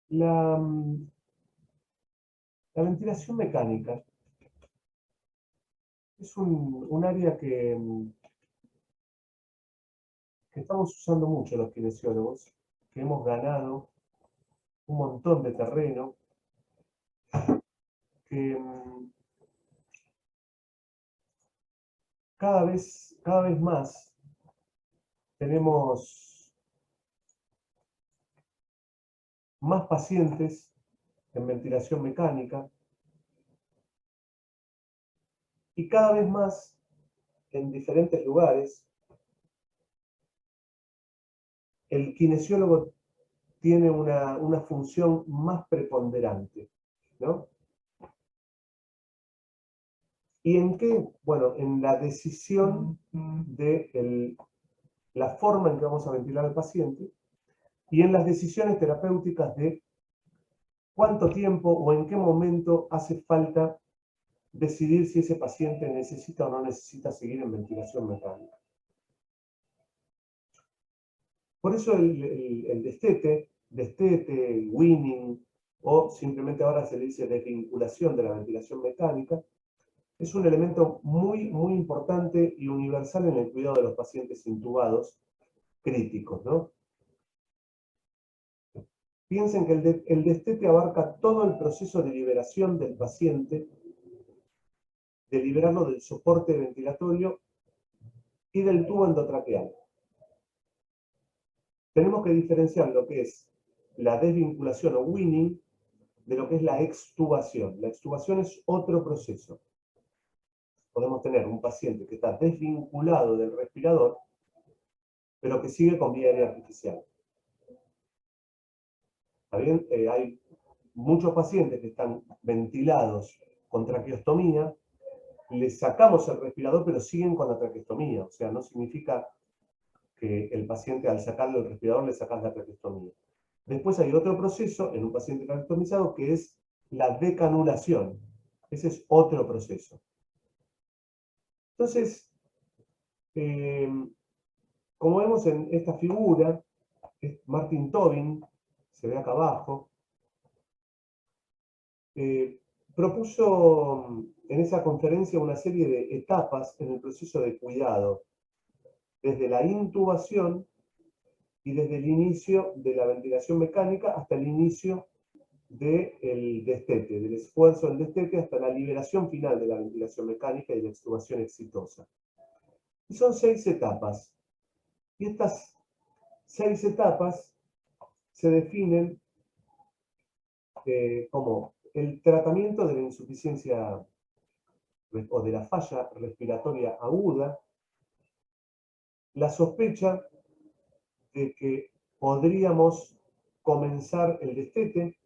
La, la ventilación mecánica es un área que estamos usando mucho los kinesiólogos, que hemos ganado un montón de terreno, que cada vez más tenemos más pacientes en ventilación mecánica y cada vez más en diferentes lugares el kinesiólogo tiene una función más preponderante, ¿no? ¿Y en qué? Bueno, en la decisión de la forma en que vamos a ventilar al paciente y en las decisiones terapéuticas de cuánto tiempo o en qué momento hace falta decidir si ese paciente necesita o no necesita seguir en ventilación mecánica. Por eso el destete, weaning, o simplemente ahora se le dice desvinculación de la ventilación mecánica, es un elemento muy, muy importante y universal en el cuidado de los pacientes intubados críticos, ¿no? Piensen que el destete abarca todo el proceso de liberación del paciente, de liberarlo del soporte ventilatorio y del tubo endotraqueal. Tenemos que diferenciar lo que es la desvinculación o weaning de lo que es la extubación. La extubación es otro proceso. Podemos tener un paciente que está desvinculado del respirador, pero que sigue con vía aérea artificial. ¿Está bien? Hay muchos pacientes que están ventilados con traqueostomía, les sacamos el respirador, pero siguen con la traqueostomía. O sea, no significa que el paciente al sacarle el respirador le sacas la traqueostomía. Después hay otro proceso en un paciente traqueostomizado que es la decanulación. Ese es otro proceso. Entonces, como vemos en esta figura, Martin Tobin, se ve acá abajo, propuso en esa conferencia una serie de etapas en el proceso de cuidado, desde la intubación y desde el inicio de la ventilación mecánica hasta el inicio del destete, del esfuerzo del destete hasta la liberación final de la ventilación mecánica y la extubación exitosa. Y son 6 etapas. Y estas 6 etapas se definen como el tratamiento de la insuficiencia o de la falla respiratoria aguda, la sospecha de que podríamos comenzar el destete,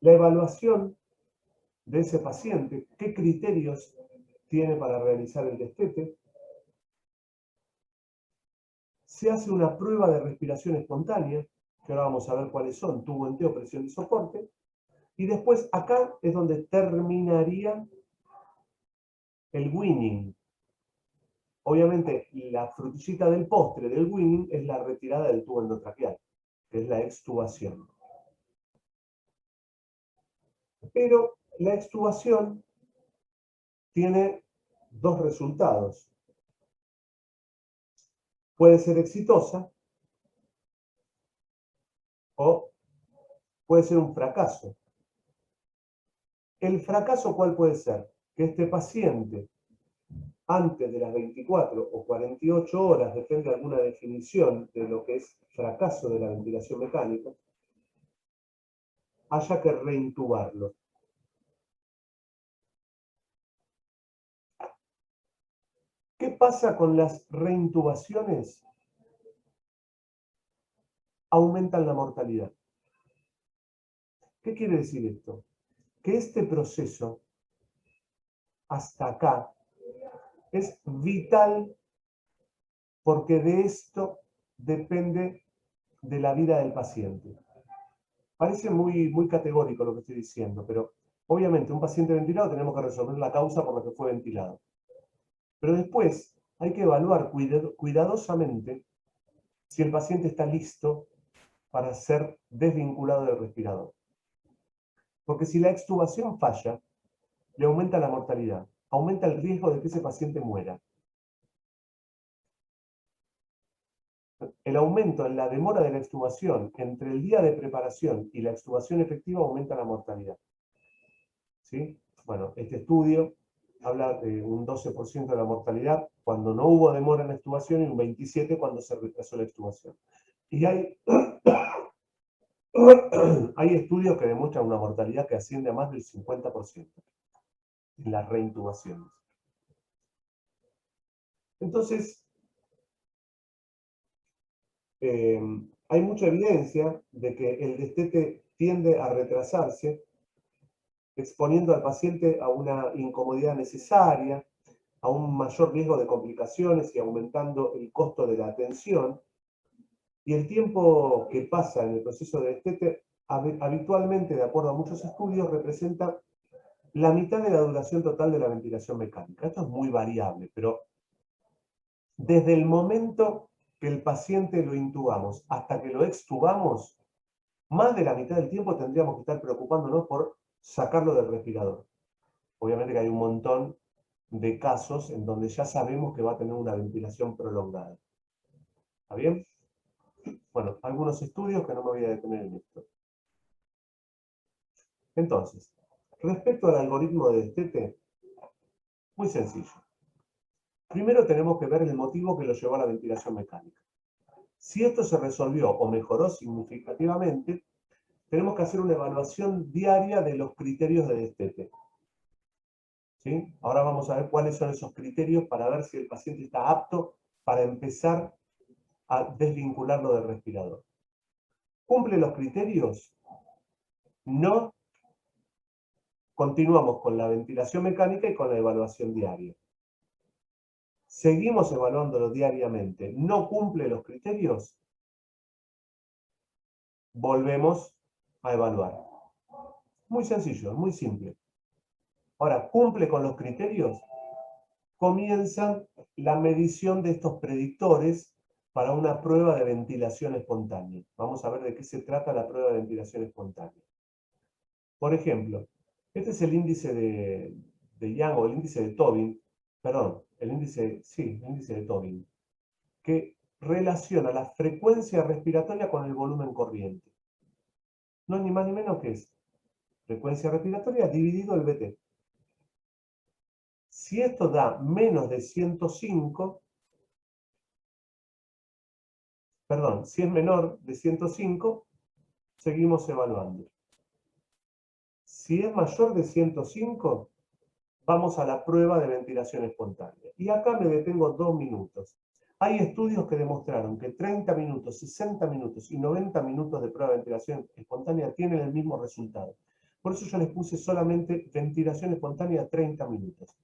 la evaluación de ese paciente, qué criterios tiene para realizar el destete, se hace una prueba de respiración espontánea, que ahora vamos a ver cuáles son, tubo enteo, presión y soporte, y después acá es donde terminaría el weaning. Obviamente la frutillita del postre del weaning es la retirada del tubo endotraqueal, que es la extubación. Pero la extubación tiene 2 resultados. Puede ser exitosa o puede ser un fracaso. ¿El fracaso cuál puede ser? Que este paciente, antes de las 24 o 48 horas, depende de alguna definición de lo que es fracaso de la ventilación mecánica, haya que reintubarlo. ¿Qué pasa con las reintubaciones? Aumentan la mortalidad. ¿Qué quiere decir esto? Que este proceso, hasta acá, es vital porque de esto depende de la vida del paciente. Parece muy categórico lo que estoy diciendo, pero obviamente un paciente ventilado tenemos que resolver la causa por la que fue ventilado. Pero después hay que evaluar cuidadosamente si el paciente está listo para ser desvinculado del respirador. Porque si la extubación falla, le aumenta la mortalidad, aumenta el riesgo de que ese paciente muera. El aumento en la demora de la extubación entre el día de preparación y la extubación efectiva aumenta la mortalidad. ¿Sí? Bueno, este estudio habla de un 12% de la mortalidad cuando no hubo demora en la extubación y un 27% cuando se retrasó la extubación. Y hay estudios que demuestran una mortalidad que asciende a más del 50% en las reintubaciones. Entonces, hay mucha evidencia de que el destete tiende a retrasarse, exponiendo al paciente a una incomodidad necesaria, a un mayor riesgo de complicaciones y aumentando el costo de la atención. Y el tiempo que pasa en el proceso de destete, habitualmente, de acuerdo a muchos estudios, representa la mitad de la duración total de la ventilación mecánica. Esto es muy variable, pero desde el momento que el paciente lo intubamos hasta que lo extubamos, más de la mitad del tiempo tendríamos que estar preocupándonos por sacarlo del respirador. Obviamente que hay un montón de casos en donde ya sabemos que va a tener una ventilación prolongada. ¿Está bien? Bueno, algunos estudios que no me voy a detener en esto. Entonces, respecto al algoritmo de destete, muy sencillo. Primero tenemos que ver el motivo que lo llevó a la ventilación mecánica. Si esto se resolvió o mejoró significativamente, tenemos que hacer una evaluación diaria de los criterios de destete. ¿Sí? Ahora vamos a ver cuáles son esos criterios para ver si el paciente está apto para empezar a desvincularlo del respirador. ¿Cumple los criterios? No. Continuamos con la ventilación mecánica y con la evaluación diaria. Seguimos evaluándolo diariamente. ¿No cumple los criterios? Volvemos a evaluar. Muy sencillo, muy simple. Ahora, ¿cumple con los criterios? Comienza la medición de estos predictores para una prueba de ventilación espontánea. Vamos a ver de qué se trata la prueba de ventilación espontánea. Por ejemplo, este es el índice de Young o el índice de Tobin, perdón, el índice de Tobin, que relaciona la frecuencia respiratoria con el volumen corriente. No es ni más ni menos que es frecuencia respiratoria dividido el BT. Si esto da menos de 105, perdón, si es menor de 105, seguimos evaluando. Si es mayor de 105, vamos a la prueba de ventilación espontánea. Y acá me detengo 2 minutos. Hay estudios que demostraron que 30 minutos, 60 minutos y 90 minutos de prueba de ventilación espontánea tienen el mismo resultado. Por eso yo les puse solamente ventilación espontánea 30 minutos.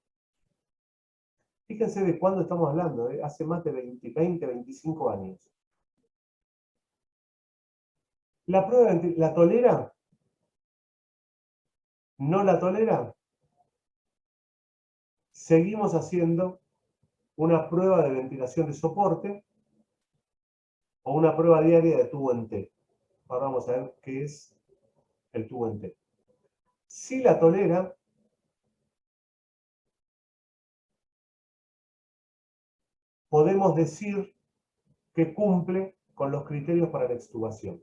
Fíjense de cuándo estamos hablando, hace más de 20, 25 años. ¿La prueba la tolera? ¿No la tolera? Seguimos haciendo una prueba de ventilación de soporte o una prueba diaria de tubo en T. Ahora vamos a ver qué es el tubo en T. Si la tolera, podemos decir que cumple con los criterios para la extubación.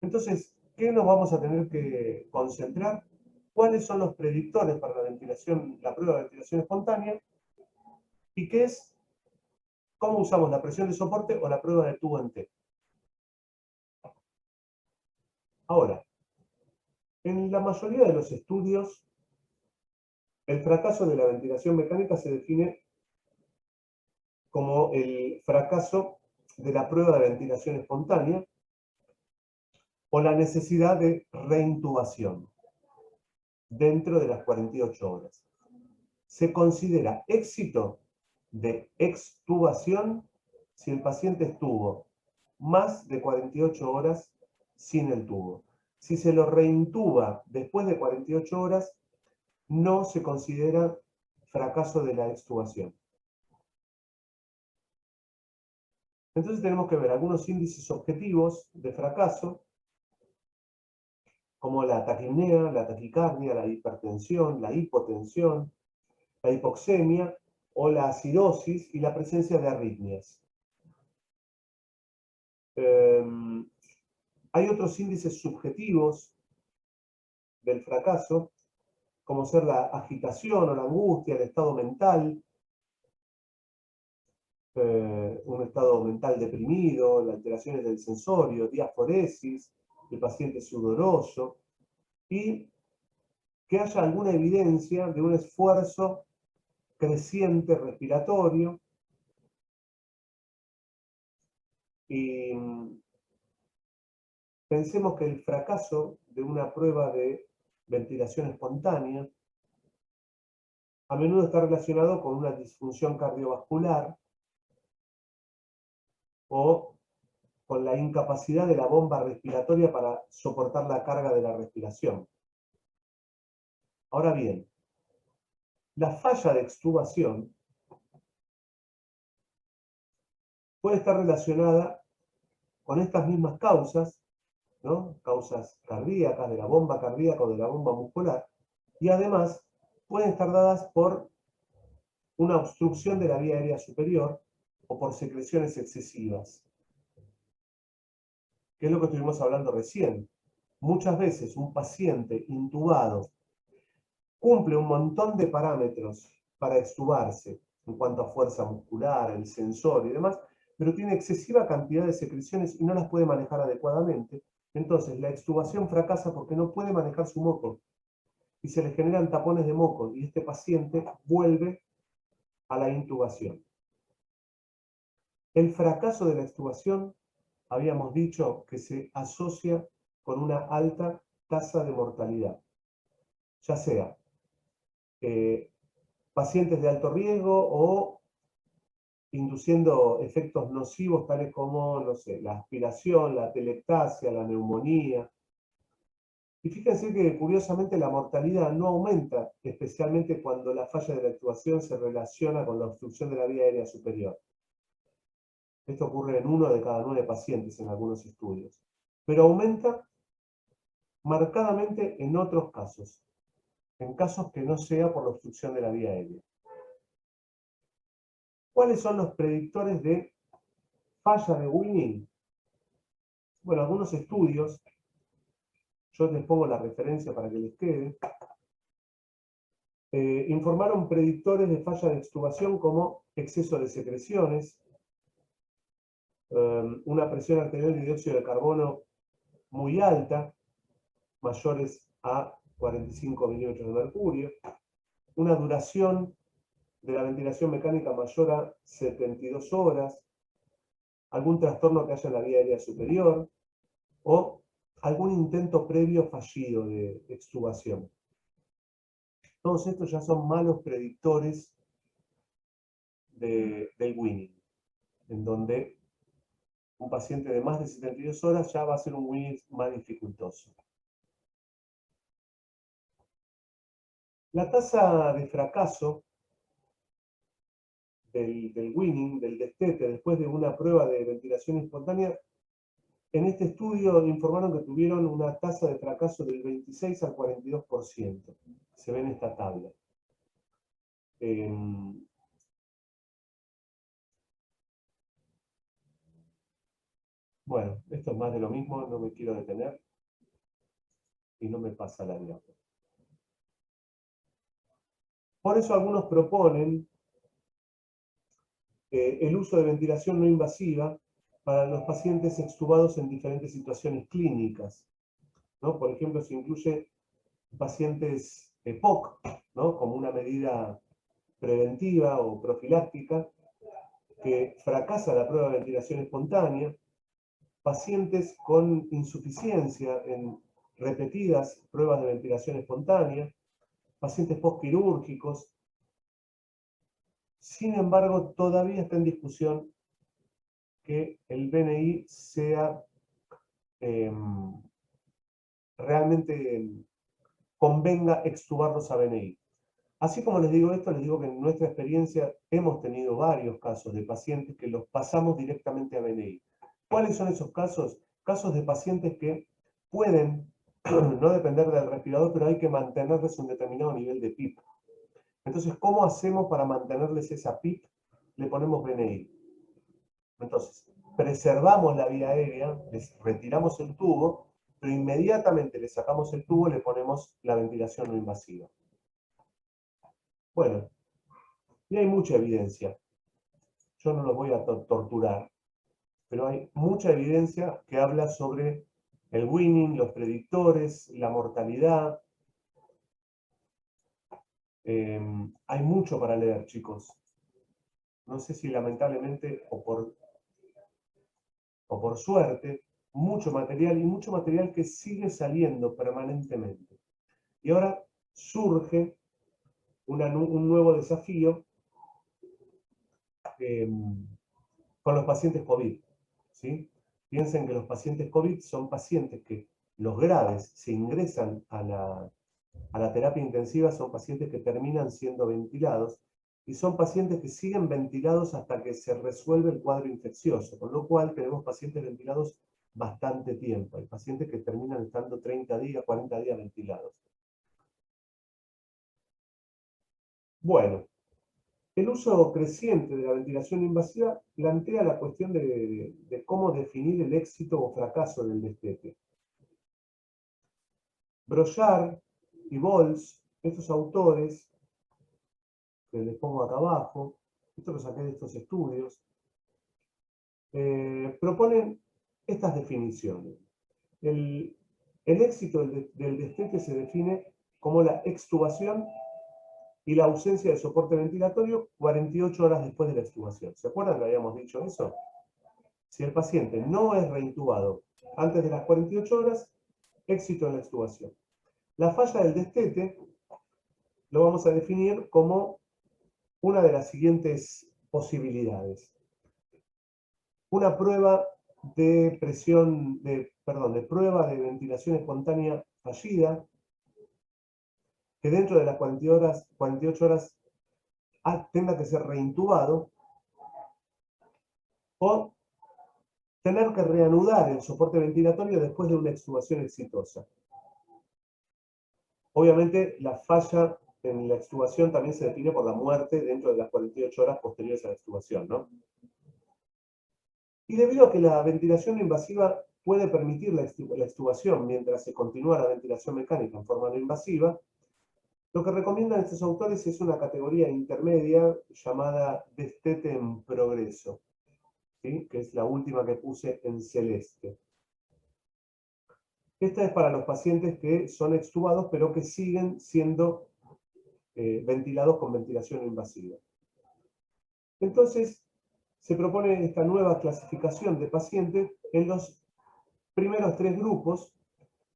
Entonces, ¿qué nos vamos a tener que concentrar? ¿Cuáles son los predictores para la ventilación, la prueba de ventilación espontánea? ¿Y qué es? ¿Cómo usamos la presión de soporte o la prueba de tubo en T? Ahora, en la mayoría de los estudios, el fracaso de la ventilación mecánica se define como el fracaso de la prueba de ventilación espontánea o la necesidad de reintubación dentro de las 48 horas. Se considera éxito de extubación si el paciente estuvo más de 48 horas sin el tubo. Si se lo reintuba después de 48 horas, no se considera fracaso de la extubación. Entonces tenemos que ver algunos índices objetivos de fracaso, como la taquipnea, la taquicardia, la hipertensión, la hipotensión, la hipoxemia o la acidosis y la presencia de arritmias. Hay otros índices subjetivos del fracaso, como ser la agitación o la angustia, el estado mental, un estado mental deprimido, las alteraciones del sensorio, diaforesis, el paciente sudoroso, y que haya alguna evidencia de un esfuerzo creciente respiratorio. Y pensemos que el fracaso de una prueba de ventilación espontánea a menudo está relacionado con una disfunción cardiovascular o con la incapacidad de la bomba respiratoria para soportar la carga de la respiración. Ahora bien, la falla de extubación puede estar relacionada con estas mismas causas, ¿no? Causas cardíacas, de la bomba cardíaca o de la bomba muscular, y además pueden estar dadas por una obstrucción de la vía aérea superior o por secreciones excesivas, que es lo que estuvimos hablando recién. Muchas veces un paciente intubado cumple un montón de parámetros para extubarse en cuanto a fuerza muscular, el sensor y demás, pero tiene excesiva cantidad de secreciones y no las puede manejar adecuadamente. Entonces la extubación fracasa porque no puede manejar su moco y se le generan tapones de moco y este paciente vuelve a la intubación. El fracaso de la extubación, habíamos dicho que se asocia con una alta tasa de mortalidad, ya sea pacientes de alto riesgo o induciendo efectos nocivos tales como, no sé, la aspiración, la atelectasia, la neumonía. Y fíjense que curiosamente la mortalidad no aumenta, especialmente cuando la falla de la extubación se relaciona con la obstrucción de la vía aérea superior. Esto ocurre en 1 de cada 9 pacientes en algunos estudios. Pero aumenta marcadamente en otros casos, en casos que no sea por la obstrucción de la vía aérea. ¿Cuáles son los predictores de falla de Winning? Bueno, algunos estudios, yo les pongo la referencia para que les quede, informaron predictores de falla de extubación como exceso de secreciones, una presión arterial de dióxido de carbono muy alta, mayores a 45 milímetros de mercurio, una duración de la ventilación mecánica mayor a 72 horas, algún trastorno que haya en la vía aérea superior o algún intento previo fallido de extubación. Todos estos ya son malos predictores del Winning, en donde un paciente de más de 72 horas ya va a ser un Winning más dificultoso. La tasa de fracaso del Winning, del destete, después de una prueba de ventilación espontánea, en este estudio informaron que tuvieron una tasa de fracaso del 26 al 42%. Se ve en esta tabla. Bueno, esto es más de lo mismo, no me quiero detener y no me pasa la diapositiva. Por eso algunos proponen el uso de ventilación no invasiva para los pacientes extubados en diferentes situaciones clínicas, ¿no? Por ejemplo, se incluye pacientes POC, ¿no? Como una medida preventiva o profiláctica, que fracasa la prueba de ventilación espontánea, pacientes con insuficiencia en repetidas pruebas de ventilación espontánea, pacientes postquirúrgicos. Sin embargo, todavía está en discusión que el BNI sea realmente convenga extubarlos a BNI. Así como les digo esto, les digo que en nuestra experiencia hemos tenido varios casos de pacientes que los pasamos directamente a BNI. ¿Cuáles son esos casos? Casos de pacientes que pueden no depender del respirador, pero hay que mantenerles un determinado nivel de PIP. Entonces, ¿cómo hacemos para mantenerles esa PIP? Le ponemos BNI. Entonces, preservamos la vía aérea, les retiramos el tubo, pero inmediatamente le sacamos el tubo y le ponemos la ventilación no invasiva. Bueno, y hay mucha evidencia. Yo no los voy a torturar, pero hay mucha evidencia que habla sobre el winning, los predictores, la mortalidad. Hay mucho para leer, chicos. No sé si lamentablemente o por suerte, mucho material y mucho material que sigue saliendo permanentemente. Y ahora surge un nuevo desafío con los pacientes COVID. ¿Sí? Piensen que los pacientes COVID son pacientes que los graves se ingresan a la terapia intensiva, son pacientes que terminan siendo ventilados y son pacientes que siguen ventilados hasta que se resuelve el cuadro infeccioso, con lo cual tenemos pacientes ventilados bastante tiempo. Hay pacientes que terminan estando 30 días, 40 días ventilados. Bueno, el uso creciente de la ventilación invasiva plantea la cuestión de cómo definir el éxito o fracaso del destete. Brochard y Bols, estos autores, que les pongo acá abajo, esto lo saqué de estos estudios, proponen estas definiciones. El éxito del destete se define como la extubación y la ausencia de soporte ventilatorio 48 horas después de la extubación. ¿Se acuerdan que habíamos dicho eso? Si el paciente no es reintubado antes de las 48 horas, éxito en la extubación. La falla del destete lo vamos a definir como una de las siguientes posibilidades. Una prueba de prueba de ventilación espontánea fallida, que dentro de las 48 horas tenga que ser reintubado, o tener que reanudar el soporte ventilatorio después de una extubación exitosa. Obviamente, la falla en la extubación también se define por la muerte dentro de las 48 horas posteriores a la extubación, ¿no? Y debido a que la ventilación invasiva puede permitir la extubación mientras se continúa la ventilación mecánica en forma no invasiva, lo que recomiendan estos autores es una categoría intermedia llamada destete en progreso, ¿sí? Que es la última que puse en celeste. Esta es para los pacientes que son extubados pero que siguen siendo ventilados con ventilación invasiva. Entonces, se propone esta nueva clasificación de pacientes en los primeros 3 grupos,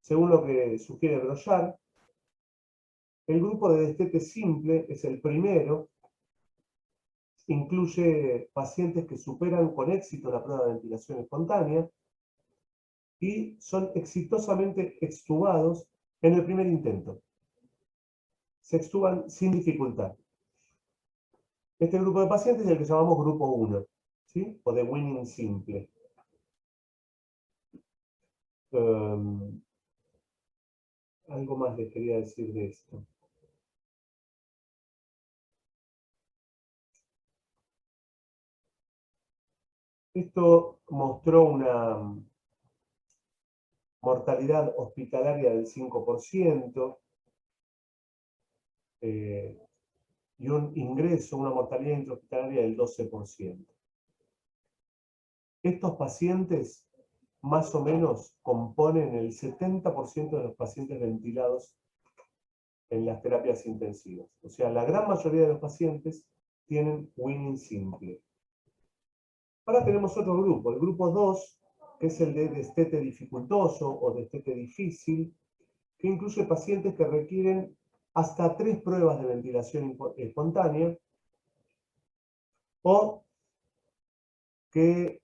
según lo que sugiere Brochard. El grupo de destete simple es el primero, incluye pacientes que superan con éxito la prueba de ventilación espontánea y son exitosamente extubados en el primer intento. Se extuban sin dificultad. Este grupo de pacientes es el que llamamos grupo 1, ¿sí? O de winning simple. Algo más les quería decir de esto. Esto mostró una mortalidad hospitalaria del 5%, y un ingreso, una mortalidad intrahospitalaria del 12%. Estos pacientes, más o menos, componen el 70% de los pacientes ventilados en las terapias intensivas. O sea, la gran mayoría de los pacientes tienen winning simple. Ahora tenemos otro grupo, el grupo 2, que es el de destete dificultoso o destete difícil, que incluye pacientes que requieren hasta 3 pruebas de ventilación espontánea o que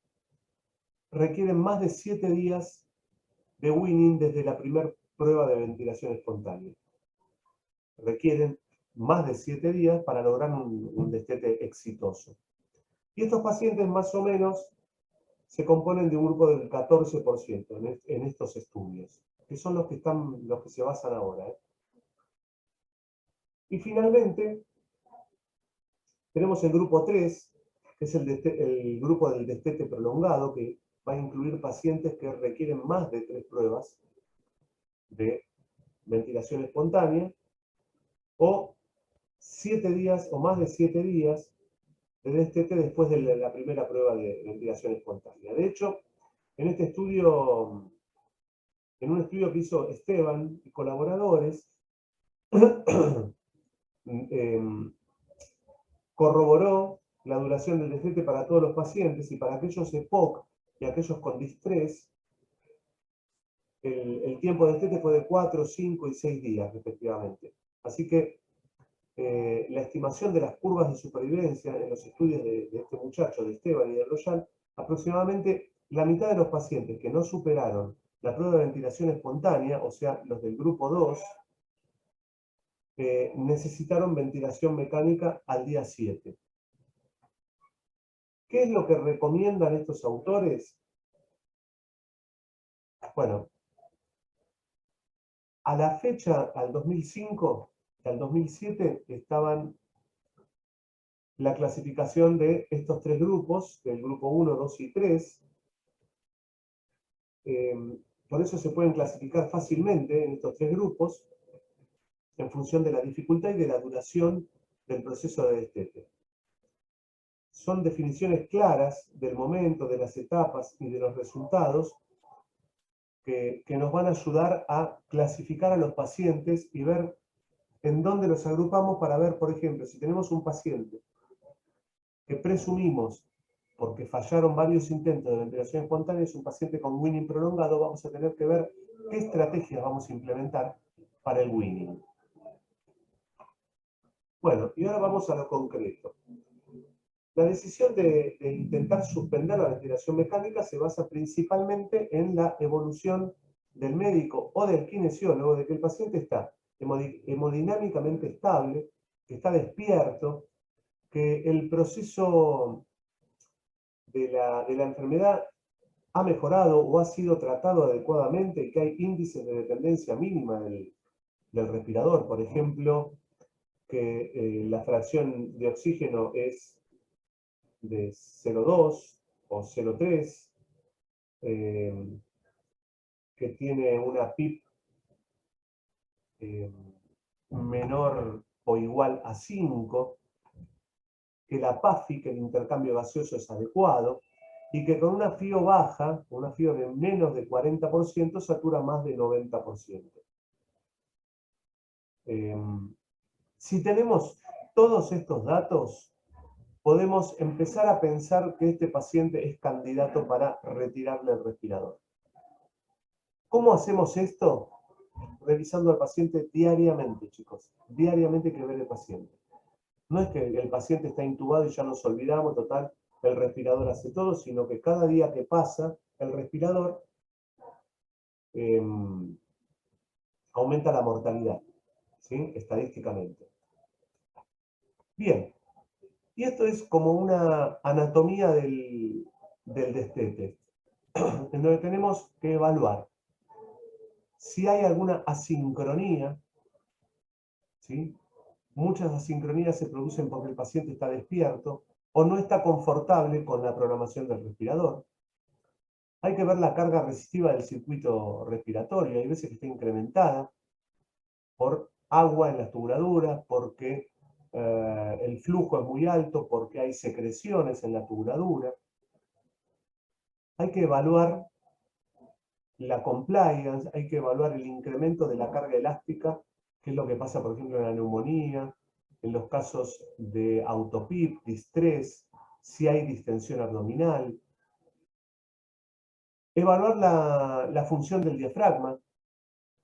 requieren más de 7 días de winning desde la primera prueba de ventilación espontánea. Requieren más de 7 días para lograr un destete exitoso. Y estos pacientes más o menos se componen de un grupo del 14% en estos estudios, que son los que se basan ahora. Y finalmente, tenemos el grupo 3, que es el grupo del destete prolongado, que va a incluir pacientes que requieren más de 3 pruebas de ventilación espontánea, o 7 días o más de 7 días de destete después de la primera prueba de ventilación espontánea. De hecho, en un estudio que hizo Esteban y colaboradores, corroboró la duración del destete para todos los pacientes, y para aquellos EPOC y aquellos con distrés, el tiempo de destete fue de 4, 5 y 6 días respectivamente. Así que la estimación de las curvas de supervivencia en los estudios de este muchacho, de Esteban y de Royal, aproximadamente la mitad de los pacientes que no superaron la prueba de ventilación espontánea, o sea, los del grupo 2, necesitaron ventilación mecánica al día 7. ¿Qué es lo que recomiendan estos autores? Bueno, a la fecha, al 2005 y al 2007, estaban la clasificación de estos 3 grupos, del grupo 1, 2 y 3. Por eso se pueden clasificar fácilmente en estos 3 grupos, en función de la dificultad y de la duración del proceso de destete. Son definiciones claras del momento, de las etapas y de los resultados que nos van a ayudar a clasificar a los pacientes y ver en dónde los agrupamos, para ver, por ejemplo, si tenemos un paciente que presumimos, porque fallaron varios intentos de ventilación espontánea, es un paciente con winning prolongado, vamos a tener que ver qué estrategias vamos a implementar para el winning. Bueno, y ahora vamos a lo concreto. La decisión de intentar suspender la ventilación mecánica se basa principalmente en la evolución del médico o del kinesiólogo, de que el paciente está hemodinámicamente estable, que está despierto, que el proceso de la enfermedad ha mejorado o ha sido tratado adecuadamente, y que hay índices de dependencia mínima del respirador. Por ejemplo, que la fracción de oxígeno es de 0,2 o 0,3, que tiene una PIP menor o igual a 5, que la PAFI, que el intercambio gaseoso es adecuado, y que con una FIO baja, una FIO de menos de 40%, satura más de 90%. Si tenemos todos estos datos, podemos empezar a pensar que este paciente es candidato para retirarle el respirador. ¿Cómo hacemos esto? Revisando al paciente diariamente, chicos. Diariamente hay que ver el paciente. No es que el paciente está intubado y ya nos olvidamos, total, el respirador hace todo, sino que cada día que pasa, el respirador aumenta la mortalidad, ¿sí? Estadísticamente. Bien, y esto es como una anatomía del destete, en donde tenemos que evaluar si hay alguna asincronía, ¿sí? Muchas asincronías se producen porque el paciente está despierto o no está confortable con la programación del respirador. Hay que ver la carga resistiva del circuito respiratorio. Hay veces que está incrementada por agua en las tubuladuras, porque el flujo es muy alto, porque hay secreciones en la tubuladura. Hay que evaluar la compliance, hay que evaluar el incremento de la carga elástica, que es lo que pasa, por ejemplo, en la neumonía, en los casos de autopip, distrés, si hay distensión abdominal. Evaluar la función del diafragma.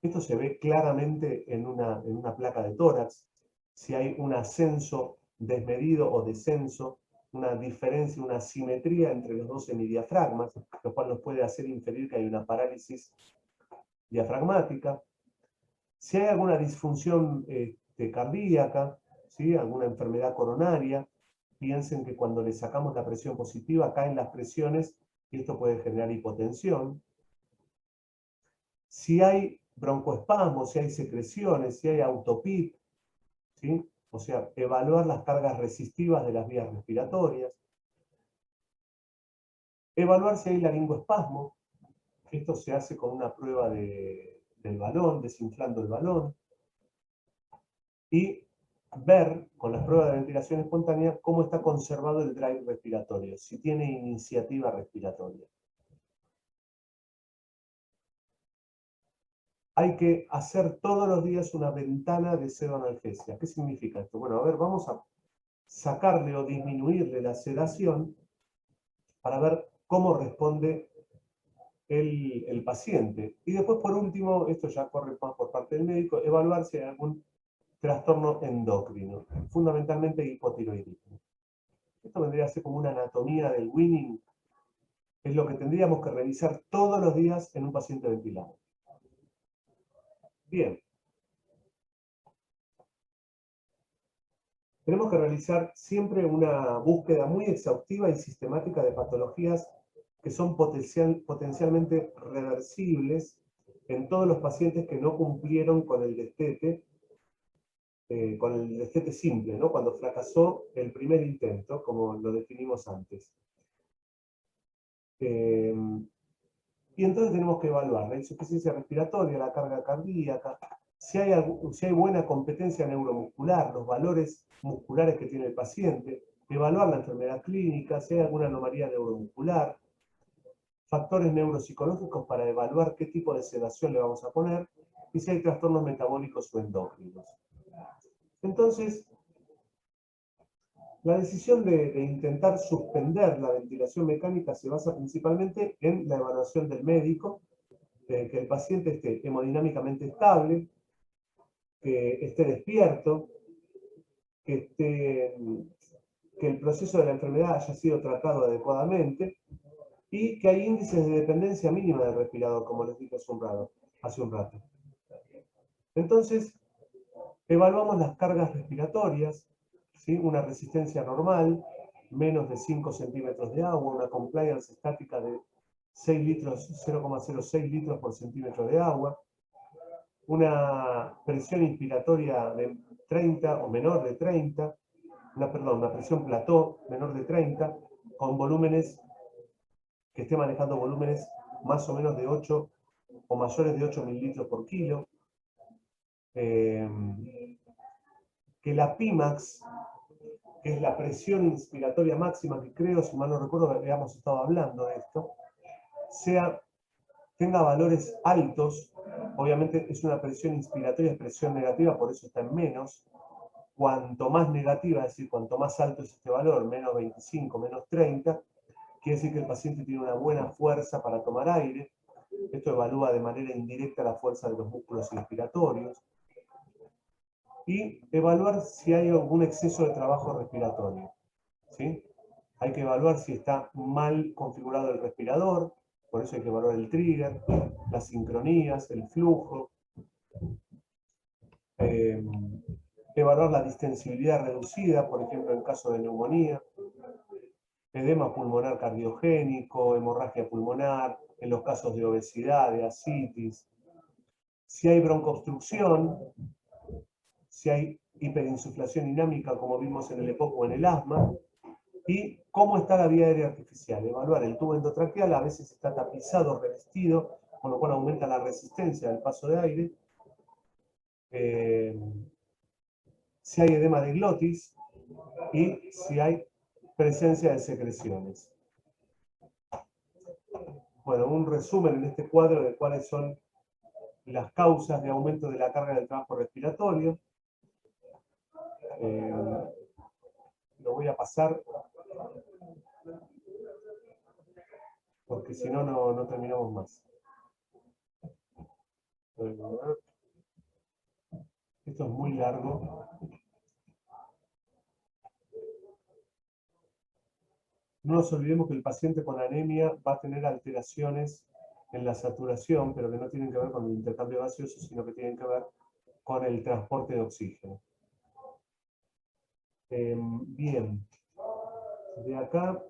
Esto se ve claramente en una placa de tórax. Si hay un ascenso desmedido o descenso, una diferencia, una asimetría entre los dos semidiafragmas, lo cual nos puede hacer inferir que hay una parálisis diafragmática. Si hay alguna disfunción cardíaca, ¿sí? Alguna enfermedad coronaria. Piensen que cuando le sacamos la presión positiva caen las presiones y esto puede generar hipotensión. Si hay broncoespasmos, si hay secreciones, si hay autopip, ¿sí? O sea, evaluar las cargas resistivas de las vías respiratorias. Evaluar si hay laringoespasmo. Esto se hace con una prueba del balón, desinflando el balón. Y ver, con las pruebas de ventilación espontánea, cómo está conservado el drive respiratorio, si tiene iniciativa respiratoria. Hay que hacer todos los días una ventana de pseudoanalgesia. ¿Qué significa esto? Bueno, a ver, vamos a sacarle o disminuirle la sedación para ver cómo responde el paciente. Y después, por último, esto ya corre más por parte del médico, evaluar si hay algún trastorno endocrino, fundamentalmente hipotiroidismo. Esto vendría a ser como una anatomía del Winning, es lo que tendríamos que revisar todos los días en un paciente ventilado. Bien. Tenemos que realizar siempre una búsqueda muy exhaustiva y sistemática de patologías que son potencialmente reversibles en todos los pacientes que no cumplieron con el destete simple, ¿no? Cuando fracasó el primer intento, como lo definimos antes. Y entonces tenemos que evaluar la insuficiencia respiratoria, la carga cardíaca, si hay buena competencia neuromuscular, los valores musculares que tiene el paciente, evaluar la enfermedad clínica, si hay alguna anomalía neuromuscular, factores neuropsicológicos para evaluar qué tipo de sedación le vamos a poner, y si hay trastornos metabólicos o endócrinos. Entonces, la decisión de intentar suspender la ventilación mecánica se basa principalmente en la evaluación del médico, que el paciente esté hemodinámicamente estable, que esté despierto, que el proceso de la enfermedad haya sido tratado adecuadamente y que hay índices de dependencia mínima del respirador, como les dije hace un rato. Entonces, evaluamos las cargas respiratorias, ¿sí? Una resistencia normal, menos de 5 centímetros de agua, una compliance estática de 6 litros, 0,06 litros por centímetro de agua, una presión inspiratoria de 30 o menor de 30, una presión plató menor de 30, con volúmenes, que esté manejando volúmenes más o menos de 8 o mayores de 8 mililitros por kilo. Que la Pimax, que es la presión inspiratoria máxima, que creo, si mal no recuerdo, que habíamos estado hablando de esto, tenga valores altos. Obviamente es una presión inspiratoria, es presión negativa, por eso está en menos. Cuanto más negativa, es decir, cuanto más alto es este valor, menos 25, menos 30, quiere decir que el paciente tiene una buena fuerza para tomar aire. Esto evalúa de manera indirecta la fuerza de los músculos inspiratorios. Y evaluar si hay algún exceso de trabajo respiratorio, ¿sí? Hay que evaluar si está mal configurado el respirador, por eso hay que evaluar el trigger, las sincronías, el flujo. Evaluar la distensibilidad reducida, por ejemplo, en caso de neumonía. Edema pulmonar cardiogénico, hemorragia pulmonar, en los casos de obesidad, de ascitis. Si hay broncoobstrucción, si hay hiperinsuflación dinámica, como vimos en el EPOC o en el asma, y cómo está la vía aérea artificial. Evaluar el tubo endotraqueal, a veces está tapizado, revestido, con lo cual aumenta la resistencia del paso de aire. Si hay edema de glotis y si hay presencia de secreciones. Bueno, un resumen en este cuadro de cuáles son las causas de aumento de la carga del trabajo respiratorio. Lo voy a pasar porque si no, no terminamos más. Esto es muy largo. No nos olvidemos que el paciente con anemia va a tener alteraciones en la saturación, pero que no tienen que ver con el intercambio gaseoso, sino que tienen que ver con el transporte de oxígeno. Bien, de acá.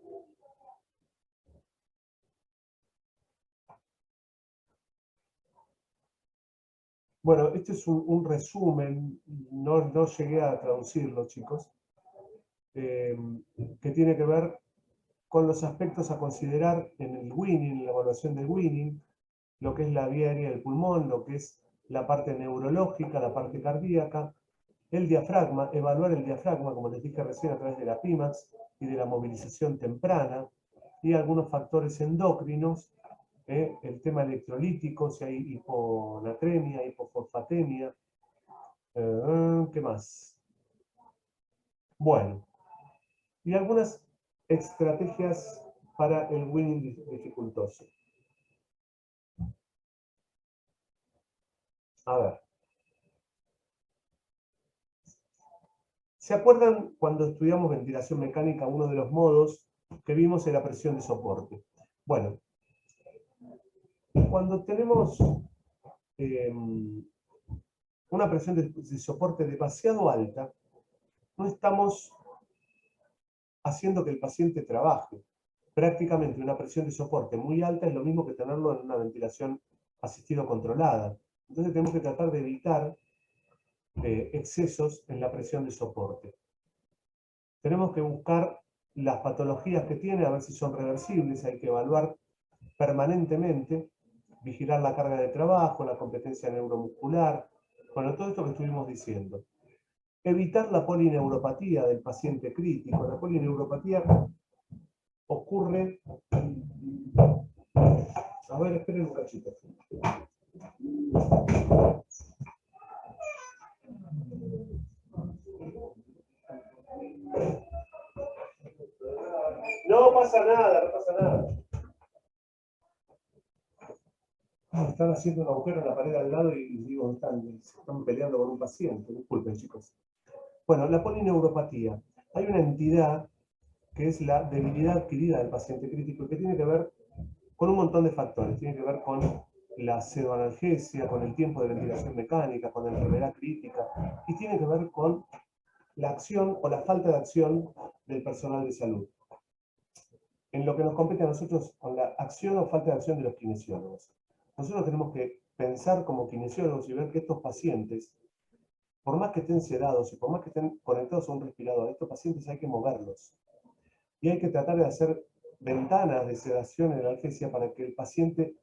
Bueno, este es un resumen, no llegué a traducirlo, chicos, que tiene que ver con los aspectos a considerar en el Winning, en la evaluación del Winning, lo que es la vía aérea del pulmón, lo que es la parte neurológica, la parte cardíaca, el diafragma, evaluar el diafragma, como les dije recién, a través de la PIMAX y de la movilización temprana, y algunos factores endocrinos, el tema electrolítico, si hay hiponatremia, hipofosfatemia, ¿qué más? Bueno, y algunas estrategias para el winning dificultoso. A ver. ¿Se acuerdan cuando estudiamos ventilación mecánica, uno de los modos que vimos era la presión de soporte? Bueno, cuando tenemos una presión de soporte demasiado alta, no estamos haciendo que el paciente trabaje. Prácticamente una presión de soporte muy alta es lo mismo que tenerlo en una ventilación asistida controlada. Entonces tenemos que tratar de evitar excesos en la presión de soporte. Tenemos que buscar las patologías que tiene, a ver si son reversibles, hay que evaluar permanentemente, vigilar la carga de trabajo, la competencia neuromuscular, bueno, todo esto que estuvimos diciendo. Evitar la polineuropatía del paciente crítico. La polineuropatía ocurre... A ver, esperen un cachito. No pasa nada, no pasa nada. Están haciendo un agujero en la pared al lado y digo, están peleando con un paciente. Disculpen, chicos. Bueno, la polineuropatía. Hay una entidad que es la debilidad adquirida del paciente crítico y que tiene que ver con un montón de factores. Tiene que ver con la pseudoanalgesia, con el tiempo de ventilación mecánica, con la enfermedad crítica, y tiene que ver con la acción o la falta de acción del personal de salud. En lo que nos compete a nosotros, con la acción o falta de acción de los kinesiólogos. Nosotros tenemos que pensar como kinesiólogos y ver que estos pacientes, por más que estén sedados y por más que estén conectados a un respirador, estos pacientes hay que moverlos. Y hay que tratar de hacer ventanas de sedación en la analgesia para que el paciente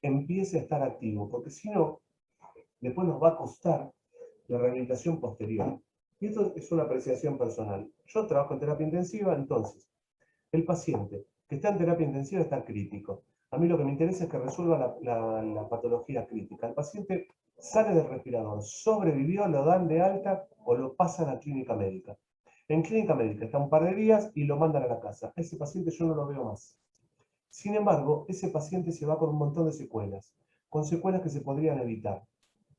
empiece a estar activo, porque si no, después nos va a costar la rehabilitación posterior. Y esto es una apreciación personal. Yo trabajo en terapia intensiva, entonces, el paciente que está en terapia intensiva está crítico. A mí lo que me interesa es que resuelva la patología crítica. El paciente sale del respirador, sobrevivió, lo dan de alta o lo pasan a clínica médica. En clínica médica está un par de días y lo mandan a la casa. A ese paciente yo no lo veo más. Sin embargo, ese paciente se va con un montón de secuelas, con secuelas que se podrían evitar.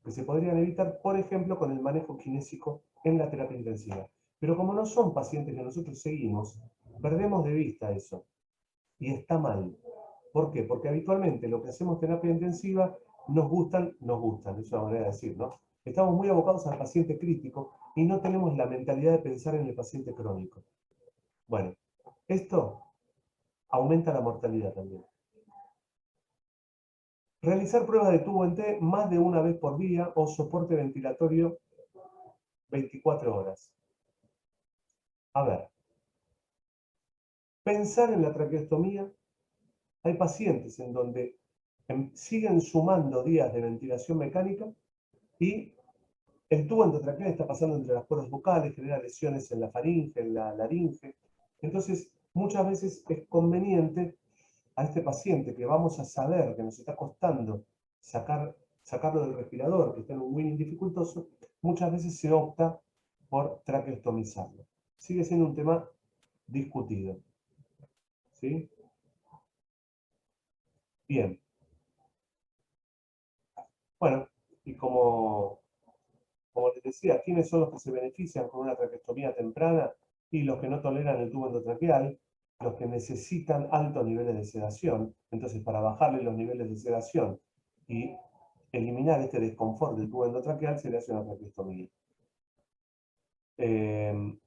Que se podrían evitar, por ejemplo, con el manejo kinésico en la terapia intensiva. Pero como no son pacientes que nosotros seguimos, perdemos de vista eso. Y está mal. ¿Por qué? Porque habitualmente lo que hacemos en terapia intensiva nos gustan, es una manera de decir, ¿no? Estamos muy abocados al paciente crítico y no tenemos la mentalidad de pensar en el paciente crónico. Bueno, esto aumenta la mortalidad también. Realizar pruebas de tubo en T más de una vez por día o soporte ventilatorio 24 horas. A ver, pensar en la traqueostomía. Hay pacientes en donde siguen sumando días de ventilación mecánica y el tubo endotraqueal está pasando entre las cuerdas vocales, genera lesiones en la faringe, en la laringe. Entonces, muchas veces es conveniente a este paciente que vamos a saber que nos está costando sacarlo del respirador, que está en un winning dificultoso, muchas veces se opta por traqueostomizarlo. Sigue siendo un tema discutido. ¿Sí? Bien. Bueno, y como les decía, ¿quiénes son los que se benefician con una traqueostomía temprana? Y los que no toleran el tubo endotraqueal, los que necesitan altos niveles de sedación. Entonces, para bajarle los niveles de sedación y eliminar este desconfort del tubo endotraqueal, se le hace una traqueostomía.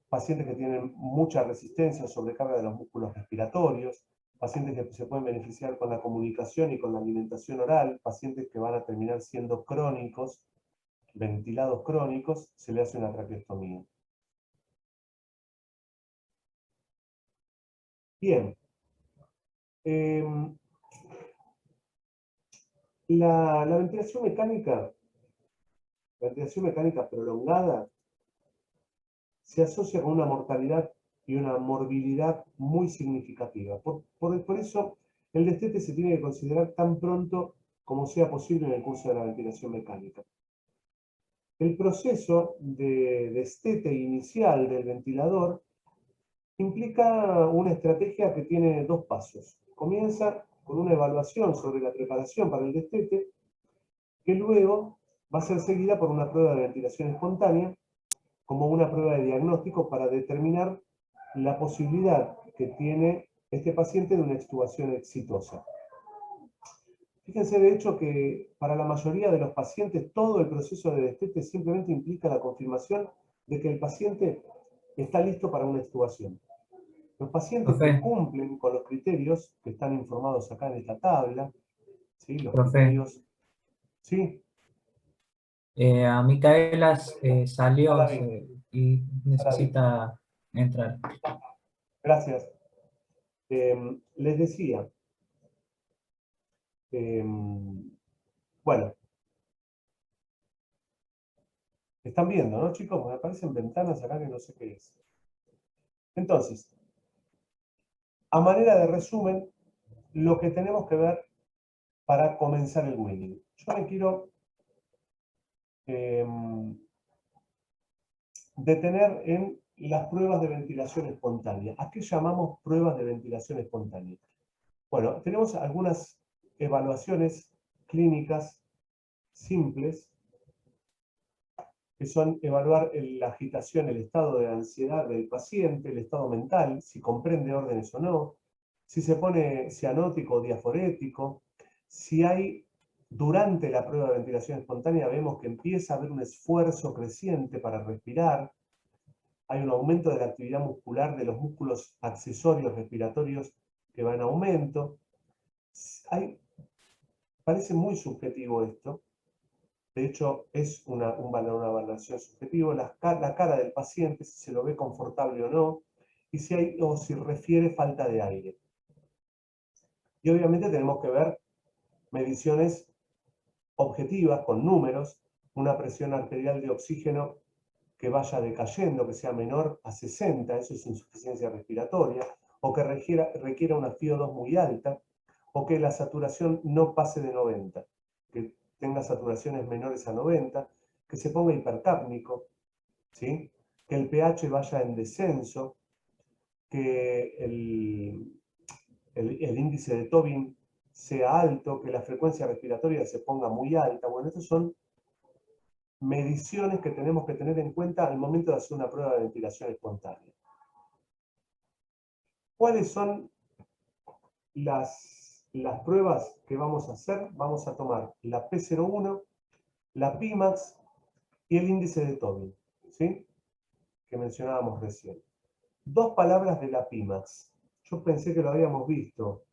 Pacientes que tienen mucha resistencia o sobrecarga de los músculos respiratorios, pacientes que se pueden beneficiar con la comunicación y con la alimentación oral, pacientes que van a terminar siendo crónicos, ventilados crónicos, se le hace una traqueostomía. Bien. La ventilación mecánica prolongada se asocia con una mortalidad y una morbilidad muy significativa. Por eso, el destete se tiene que considerar tan pronto como sea posible en el curso de la ventilación mecánica. El proceso de destete inicial del ventilador implica una estrategia que tiene dos pasos. Comienza con una evaluación sobre la preparación para el destete, que luego va a ser seguida por una prueba de ventilación espontánea, como una prueba de diagnóstico para determinar la posibilidad que tiene este paciente de una extubación exitosa. Fíjense de hecho que para la mayoría de los pacientes todo el proceso de destete simplemente implica la confirmación de que el paciente está listo para una extubación. Los pacientes que cumplen con los criterios que están informados acá en esta tabla, ¿sí? Los criterios... ¿Sí? A Micaela salió y necesita entrar. Gracias. Les decía, bueno, están viendo, ¿no, chicos? Me aparecen ventanas acá que no sé qué es. Entonces, a manera de resumen, lo que tenemos que ver para comenzar el winning. Yo me quiero detener en las pruebas de ventilación espontánea. ¿A qué llamamos pruebas de ventilación espontánea? Bueno, tenemos algunas evaluaciones clínicas simples, que son evaluar la agitación, el estado de ansiedad del paciente, el estado mental, si comprende órdenes o no, si se pone cianótico o diaforético, si hay, durante la prueba de ventilación espontánea, vemos que empieza a haber un esfuerzo creciente para respirar, hay un aumento de la actividad muscular de los músculos accesorios respiratorios que va en aumento. Parece muy subjetivo esto. De hecho, es una valoración subjetiva. La cara del paciente, si se lo ve confortable o no, y si refiere falta de aire. Y obviamente tenemos que ver mediciones objetivas, con números, una presión arterial de oxígeno que vaya decayendo, que sea menor a 60, eso es insuficiencia respiratoria, o que requiera una FiO2 muy alta, o que la saturación no pase de 90, que tenga saturaciones menores a 90, que se ponga hipercápnico, ¿sí? Que el pH vaya en descenso, que el índice de Tobin sea alto, que la frecuencia respiratoria se ponga muy alta. Bueno, estas son mediciones que tenemos que tener en cuenta al momento de hacer una prueba de ventilación espontánea. ¿Cuáles son las pruebas que vamos a hacer? Vamos a tomar la P01, la Pimax y el índice de Tobin, ¿sí? Que mencionábamos recién. Dos palabras de la Pimax. Yo pensé que lo habíamos visto.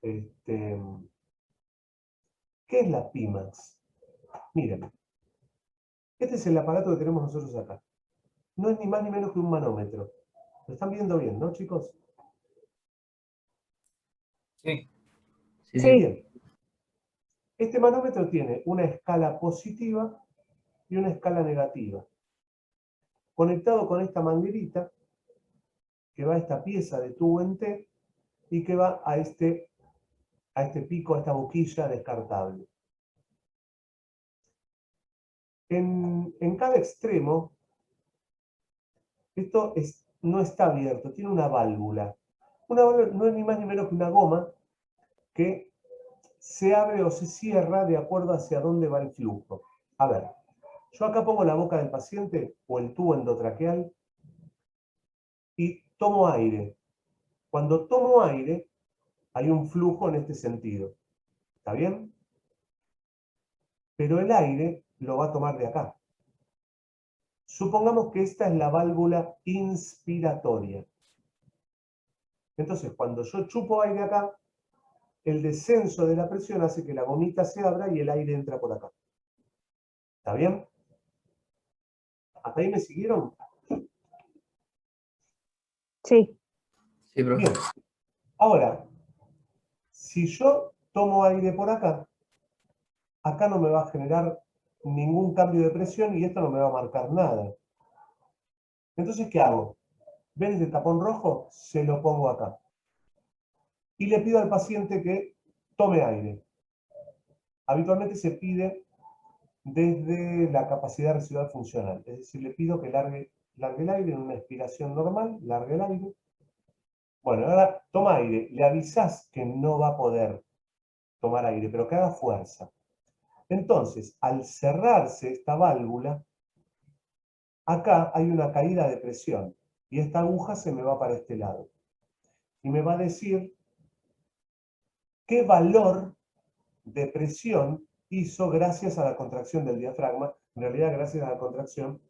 ¿Qué es la Pimax? Miren, este es el aparato que tenemos nosotros acá. No es ni más ni menos que un manómetro. ¿Lo están viendo bien, no, chicos? Sí. Bien. Este manómetro tiene una escala positiva y una escala negativa. Conectado con esta manguerita, que va a esta pieza de tubo en T, y que va a este pico, a esta boquilla descartable. En cada extremo, esto no está abierto, tiene una válvula. Una válvula no es ni más ni menos que una goma que se abre o se cierra de acuerdo hacia dónde va el flujo. A ver, yo acá pongo la boca del paciente o el tubo endotraqueal y tomo aire. Cuando tomo aire, hay un flujo en este sentido. ¿Está bien? pero el aire lo va a tomar de acá. Supongamos que esta es la válvula inspiratoria. Entonces, cuando yo chupo aire acá, el descenso de la presión hace que la gomita se abra y el aire entra por acá. ¿Está bien? ¿Hasta ahí me siguieron? Sí. Sí, profe. Bien. Ahora, si yo tomo aire por acá, acá no me va a generar ningún cambio de presión y esto no me va a marcar nada. Entonces, ¿qué hago? ¿Ven este tapón rojo? Se lo pongo acá. Y le pido al paciente que tome aire. Habitualmente se pide desde la capacidad residual funcional. Es decir, le pido que largue el aire en una expiración normal, largue el aire. Bueno, ahora toma aire. Le avisás que no va a poder tomar aire, pero que haga fuerza. Entonces, al cerrarse esta válvula, acá hay una caída de presión y esta aguja se me va para este lado. Y me va a decir qué valor de presión hizo gracias a la contracción del diafragma, en realidad gracias a la contracción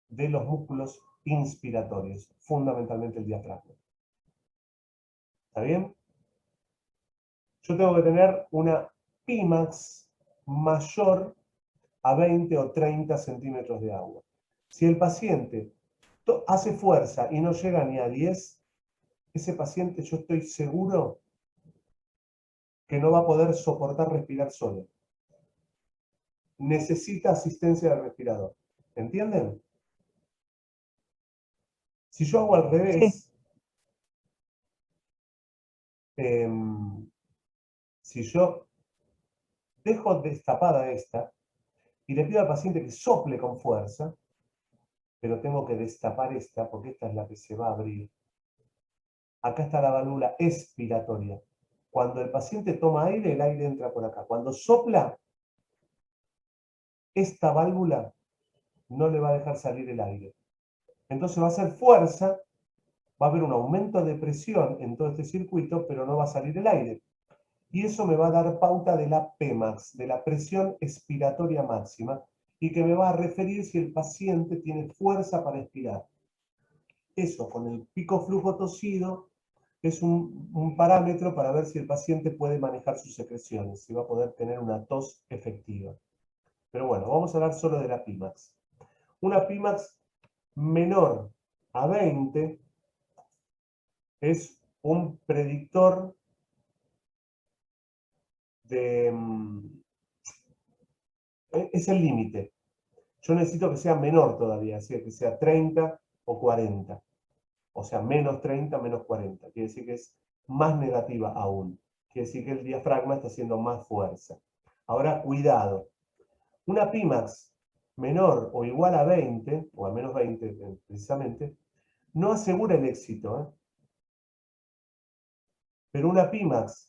de los músculos inspiratorios, fundamentalmente el diafragma. ¿Está bien? Yo tengo que tener una Pimax mayor a 20 o 30 centímetros de agua. Si el paciente hace fuerza y no llega ni a 10, ese paciente yo estoy seguro que no va a poder soportar respirar solo. Necesita asistencia del respirador. ¿Entienden? Si yo hago al revés, si yo dejo destapada esta y le pido al paciente que sople con fuerza, pero tengo que destapar esta porque esta es la que se va a abrir. Acá está la válvula expiratoria. Cuando el paciente toma aire, el aire entra por acá. Cuando sopla, esta válvula no le va a dejar salir el aire. Entonces va a hacer fuerza, va a haber un aumento de presión en todo este circuito, pero no va a salir el aire. Y eso me va a dar pauta de la Pmax, de la presión expiratoria máxima, y que me va a referir si el paciente tiene fuerza para expirar. Eso, con el pico flujo tosido, es un parámetro para ver si el paciente puede manejar sus secreciones, si va a poder tener una tos efectiva. Pero bueno, vamos a hablar solo de la Pimax. Una Pimax menor a 20 es un predictor de... es el límite. Yo necesito que sea menor todavía, así que sea 30 o 40. O sea, menos 30, menos 40. Quiere decir que es más negativa aún. Quiere decir que el diafragma está haciendo más fuerza. Ahora, cuidado. Una Pimax menor o igual a 20, o a menos 20 precisamente, no asegura el éxito. Pero una Pimax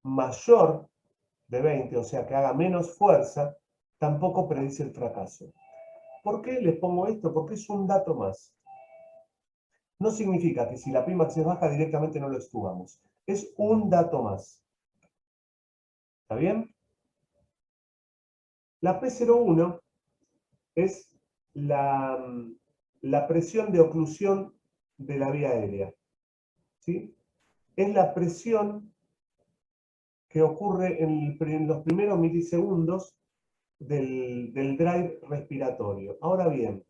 mayor de 20, o sea, que haga menos fuerza, tampoco predice el fracaso. ¿Por qué les pongo esto? Porque es un dato más. No significa que si la Pimax es baja directamente no lo extubamos. Es un dato más. ¿Está bien? La P01 es la presión de oclusión de la vía aérea. ¿Sí? Es la presión que ocurre en los primeros milisegundos del drive respiratorio. Ahora bien,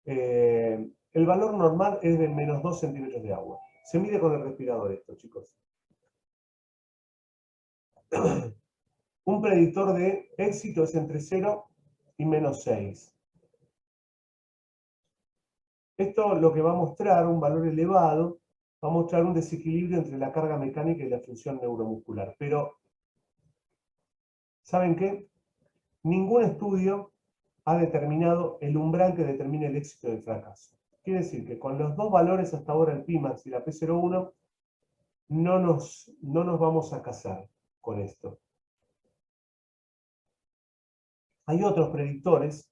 el valor normal es de menos 2 centímetros de agua. Se mide con el respirador esto, chicos. Un predictor de éxito es entre 0 y menos 6. Esto lo que va a mostrar, un valor elevado, va a mostrar un desequilibrio entre la carga mecánica y la función neuromuscular. Pero, ¿saben qué? Ningún estudio ha determinado el umbral que determine el éxito del fracaso. Quiere decir que con los dos valores hasta ahora, el Pimax y la P01, no nos vamos a casar con esto. Hay otros predictores,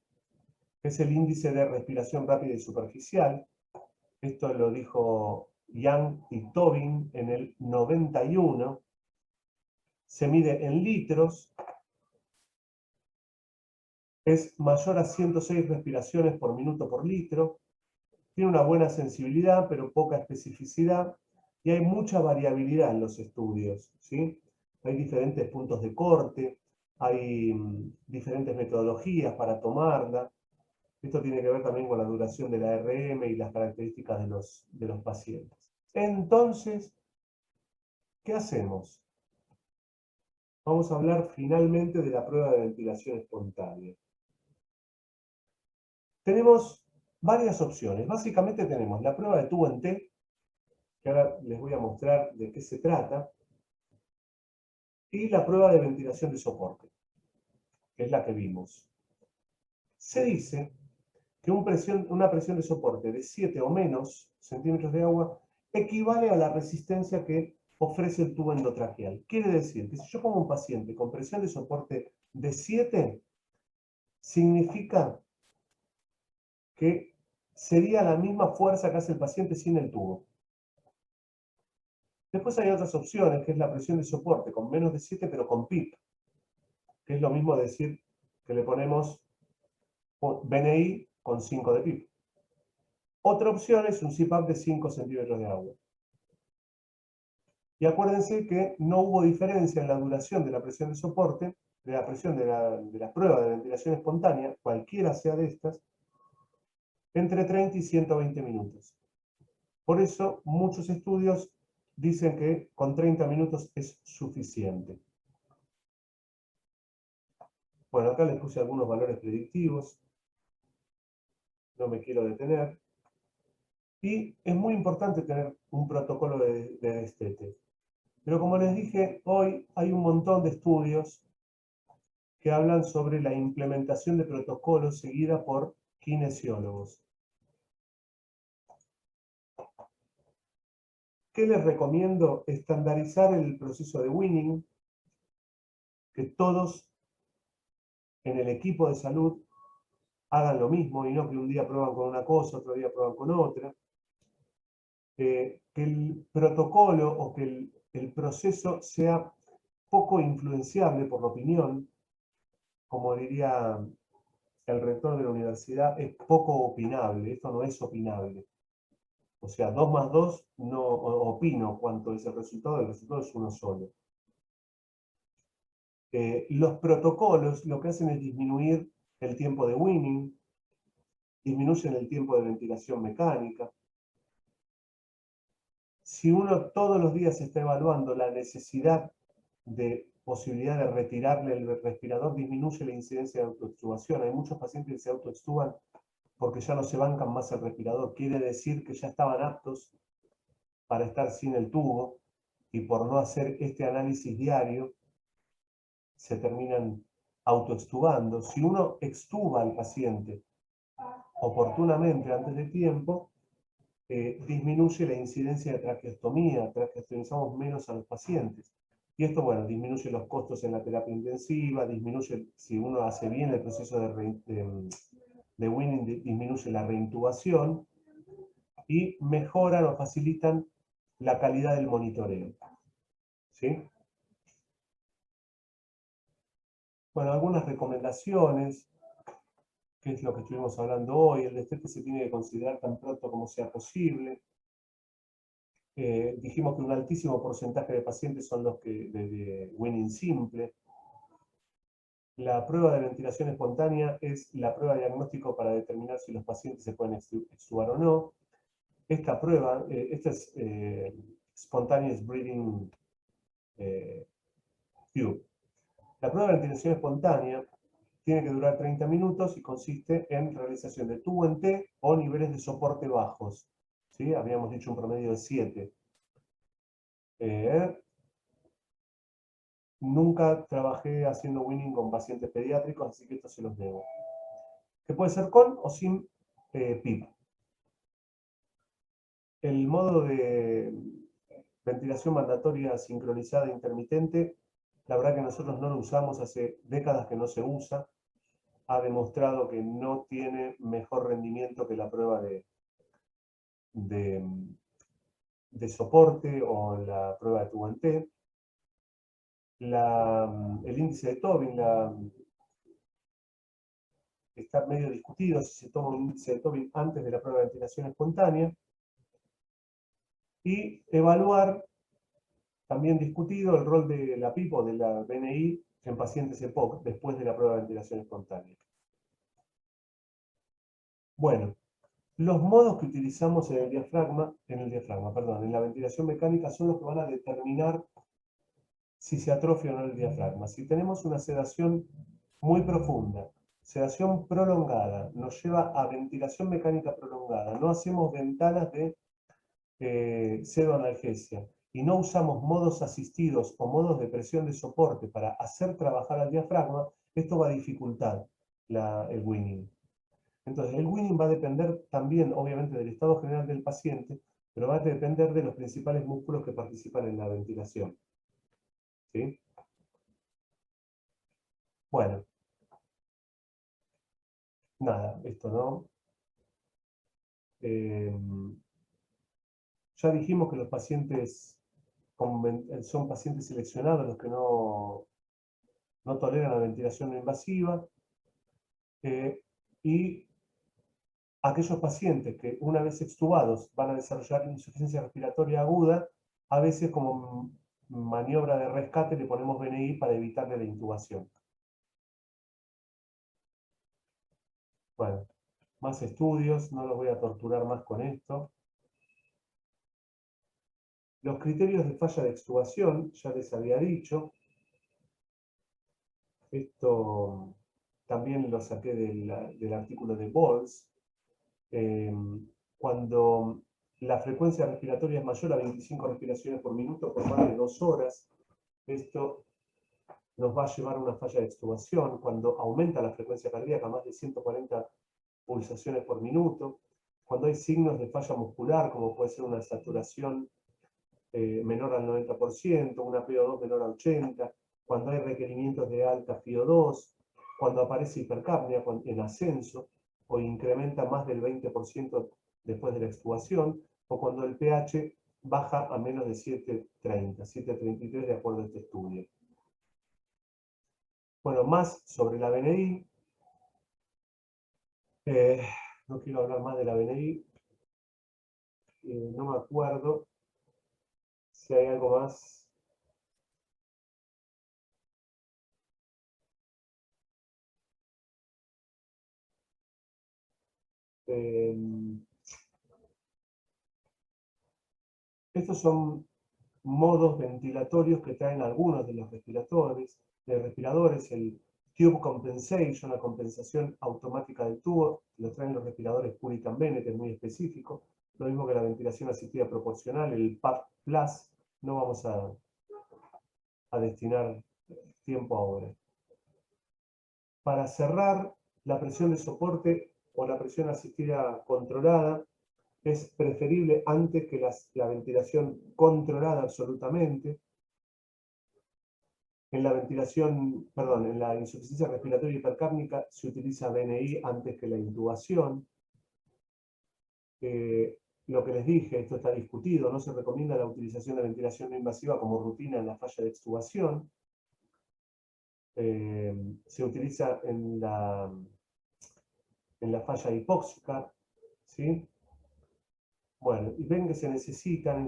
que es el índice de respiración rápida y superficial. Esto lo dijo Yang y Tobin en el 91. se mide en litros, es mayor a 106 respiraciones por minuto por litro, tiene una buena sensibilidad, pero poca especificidad, y hay mucha variabilidad en los estudios, ¿sí? Hay diferentes puntos de corte, hay diferentes metodologías para tomarla. Esto tiene que ver también con la duración de la RM y las características de los pacientes. Entonces, ¿qué hacemos? Vamos a hablar finalmente de la prueba de ventilación espontánea. Tenemos varias opciones. Básicamente tenemos la prueba de tubo en T, que ahora les voy a mostrar de qué se trata, y la prueba de ventilación de soporte, que es la que vimos. Se dice que una presión de soporte de 7 o menos centímetros de agua equivale a la resistencia que ofrece el tubo endotraqueal. Quiere decir que si yo pongo un paciente con presión de soporte de 7, significa que sería la misma fuerza que hace el paciente sin el tubo. Después hay otras opciones, que es la presión de soporte con menos de 7, pero con PIP, que es lo mismo decir que le ponemos BNI con 5 de PIP. Otra opción es un CPAP de 5 centímetros de agua. Y acuérdense que no hubo diferencia en la duración de la presión de soporte, de la presión de la prueba de ventilación espontánea, cualquiera sea de estas, entre 30 y 120 minutos. Por eso, muchos estudios dicen que con 30 minutos es suficiente. Bueno, acá les puse algunos valores predictivos. No me quiero detener. Y es muy importante tener un protocolo de destete. Pero como les dije, hoy hay un montón de estudios que hablan sobre la implementación de protocolos seguida por kinesiólogos. ¿Qué les recomiendo? Estandarizar el proceso de Winning, que todos en el equipo de salud hagan lo mismo y no que un día prueban con una cosa, otro día prueban con otra. Que el protocolo o que el proceso sea poco influenciable por la opinión, como diría el rector de la universidad, es poco opinable, esto no es opinable. O sea, 2 más 2 no opino cuánto es el resultado es uno solo. Los protocolos lo que hacen es disminuir el tiempo de Winning, disminuyen el tiempo de ventilación mecánica. Si uno todos los días está evaluando la necesidad de posibilidad de retirarle el respirador, disminuye la incidencia de autoextubación. Hay muchos pacientes que se autoextuban porque ya no se bancan más el respirador. Quiere decir que ya estaban aptos para estar sin el tubo y por no hacer este análisis diario se terminan autoextubando. Si uno extuba al paciente oportunamente antes de tiempo, disminuye la incidencia de traqueostomía, traqueostomizamos menos a los pacientes. Y esto, bueno, disminuye los costos en la terapia intensiva, disminuye, si uno hace bien el proceso de Winning, disminuye la reintubación y mejoran o facilitan la calidad del monitoreo. ¿Sí? Bueno, algunas recomendaciones, que es lo que estuvimos hablando hoy. El destete se tiene que considerar tan pronto como sea posible. Dijimos que un altísimo porcentaje de pacientes son los que de Winning simple. La prueba de ventilación espontánea es la prueba diagnóstico para determinar si los pacientes se pueden extubar o no. Esta prueba, esta es Spontaneous Breathing Tube. La prueba de ventilación espontánea tiene que durar 30 minutos y consiste en realización de tubo en T o niveles de soporte bajos. ¿Sí? Habíamos dicho un promedio de 7. Nunca trabajé haciendo Winning con pacientes pediátricos, así que esto se los debo. Que puede ser con o sin PIP. El modo de ventilación mandatoria sincronizada intermitente, la verdad que nosotros no lo usamos, hace décadas que no se usa. Ha demostrado que no tiene mejor rendimiento que la prueba de soporte o la prueba de tubo en T. el índice de Tobin está medio discutido si se toma un índice de Tobin antes de la prueba de ventilación espontánea. Y evaluar, también discutido, el rol de la PIP o de la BNI en pacientes EPOC después de la prueba de ventilación espontánea. Bueno, los modos que utilizamos en en la ventilación mecánica son los que van a determinar si se atrofia o no el diafragma. Si tenemos una sedación muy profunda, sedación prolongada, nos lleva a ventilación mecánica prolongada, no hacemos ventanas de pseudoanalgesia y no usamos modos asistidos o modos de presión de soporte para hacer trabajar al diafragma, esto va a dificultar el weaning. Entonces, el weaning va a depender también, obviamente, del estado general del paciente, pero va a depender de los principales músculos que participan en la ventilación. ¿Sí? Bueno, nada, esto no. Ya dijimos que los pacientes son pacientes seleccionados, los que no toleran la ventilación no invasiva, y aquellos pacientes que una vez extubados van a desarrollar insuficiencia respiratoria aguda, a veces como maniobra de rescate le ponemos BNI para evitarle la intubación. Bueno, más estudios, no los voy a torturar más con esto. Los criterios de falla de extubación, ya les había dicho. Esto también lo saqué del artículo de Bols. Cuando la frecuencia respiratoria es mayor a 25 respiraciones por minuto por más de 2 horas, esto nos va a llevar a una falla de extubación. Cuando aumenta la frecuencia cardíaca a más de 140 pulsaciones por minuto, cuando hay signos de falla muscular, como puede ser una saturación menor al 90%, una PO2 menor a 80%, cuando hay requerimientos de alta FiO2, cuando aparece hipercapnia en ascenso, o incrementa más del 20% después de la extubación, o cuando el pH baja a menos de 7,30, 7,33 de acuerdo a este estudio. Bueno, más sobre la BNI. No quiero hablar más de la BNI. No me acuerdo si hay algo más. Estos son modos ventilatorios que traen algunos de los respiradores, el Tube Compensation, la compensación automática del tubo, lo traen los respiradores Puritan Bennett, es muy específico. Lo mismo que la ventilación asistida proporcional, el PAP Plus, no vamos a destinar tiempo ahora. Para cerrar, la presión de soporte o la presión asistida controlada es preferible antes que la ventilación controlada absolutamente. En la insuficiencia respiratoria hipercápnica se utiliza BNI antes que la intubación. Lo que les dije, esto está discutido, no se recomienda la utilización de ventilación no invasiva como rutina en la falla de extubación. Se utiliza en la falla hipóxica, ¿sí? Bueno, y ven que se necesitan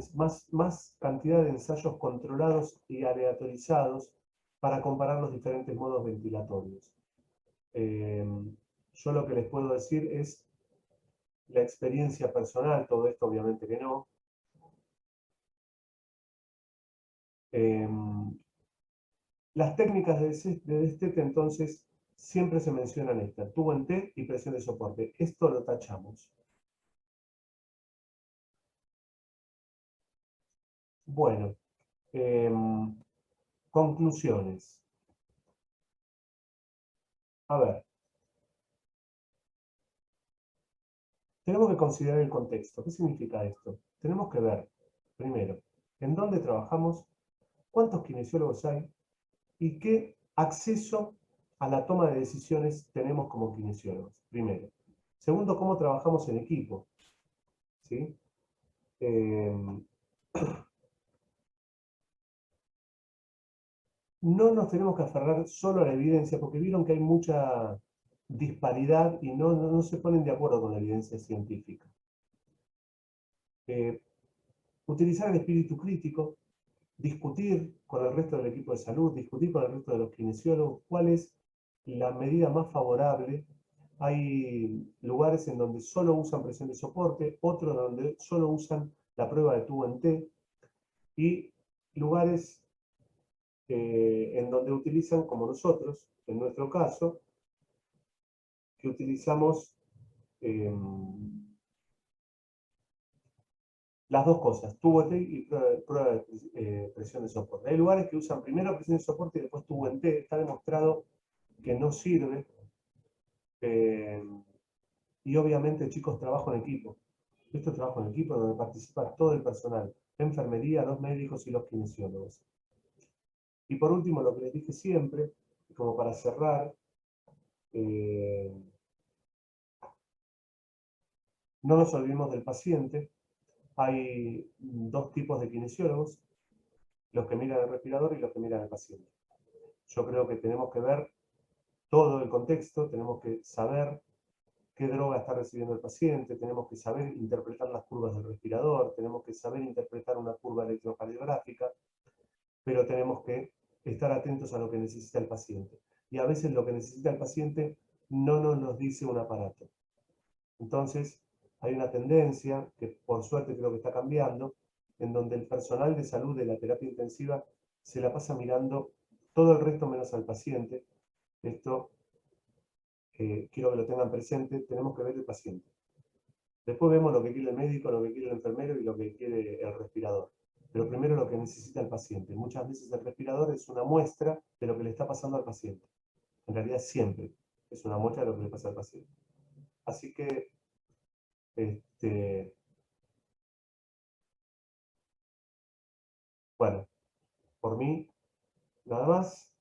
más cantidad de ensayos controlados y aleatorizados para comparar los diferentes modos ventilatorios. Yo lo que les puedo decir es la experiencia personal, todo esto obviamente que no. Las técnicas de destete, entonces, siempre se mencionan estas, tubo en T y presión de soporte. Esto lo tachamos. Bueno, conclusiones. A ver, tenemos que considerar el contexto. ¿Qué significa esto? Tenemos que ver, primero, en dónde trabajamos, cuántos kinesiólogos hay y qué acceso a la toma de decisiones tenemos como kinesiólogos, primero. Segundo, cómo trabajamos en equipo. ¿Sí? no nos tenemos que aferrar solo a la evidencia, porque vieron que hay mucha disparidad y no se ponen de acuerdo con la evidencia científica. Utilizar el espíritu crítico, discutir con el resto del equipo de salud, discutir con el resto de los kinesiólogos cuál es la medida más favorable. Hay lugares en donde solo usan presión de soporte, otros donde solo usan la prueba de tubo en T, y lugares en donde utilizan, como nosotros, en nuestro caso, que utilizamos las dos cosas, tubo T y prueba de presión de soporte. Hay lugares que usan primero presión de soporte y después tubo en T. Está demostrado que no sirve. Y obviamente, chicos, trabajo en equipo. Esto es trabajo en equipo donde participa todo el personal, la enfermería, los médicos y los kinesiólogos. Y por último, lo que les dije siempre, como para cerrar, no nos olvidemos del paciente. Hay dos tipos de kinesiólogos, los que miran el respirador y los que miran al paciente. Yo creo que tenemos que ver todo el contexto, tenemos que saber qué droga está recibiendo el paciente, tenemos que saber interpretar las curvas del respirador, tenemos que saber interpretar una curva electrocardiográfica, pero tenemos que estar atentos a lo que necesita el paciente. Y a veces lo que necesita el paciente no nos dice un aparato. Entonces, hay una tendencia, que por suerte creo que está cambiando, en donde el personal de salud de la terapia intensiva se la pasa mirando todo el resto menos al paciente. Esto quiero que lo tengan presente, tenemos que ver el paciente. Después vemos lo que quiere el médico, lo que quiere el enfermero y lo que quiere el respirador. Pero primero lo que necesita el paciente. Muchas veces el respirador es una muestra de lo que le está pasando al paciente. En realidad siempre es una muestra de lo que le pasa al paciente. Así que, bueno, por mí, nada más.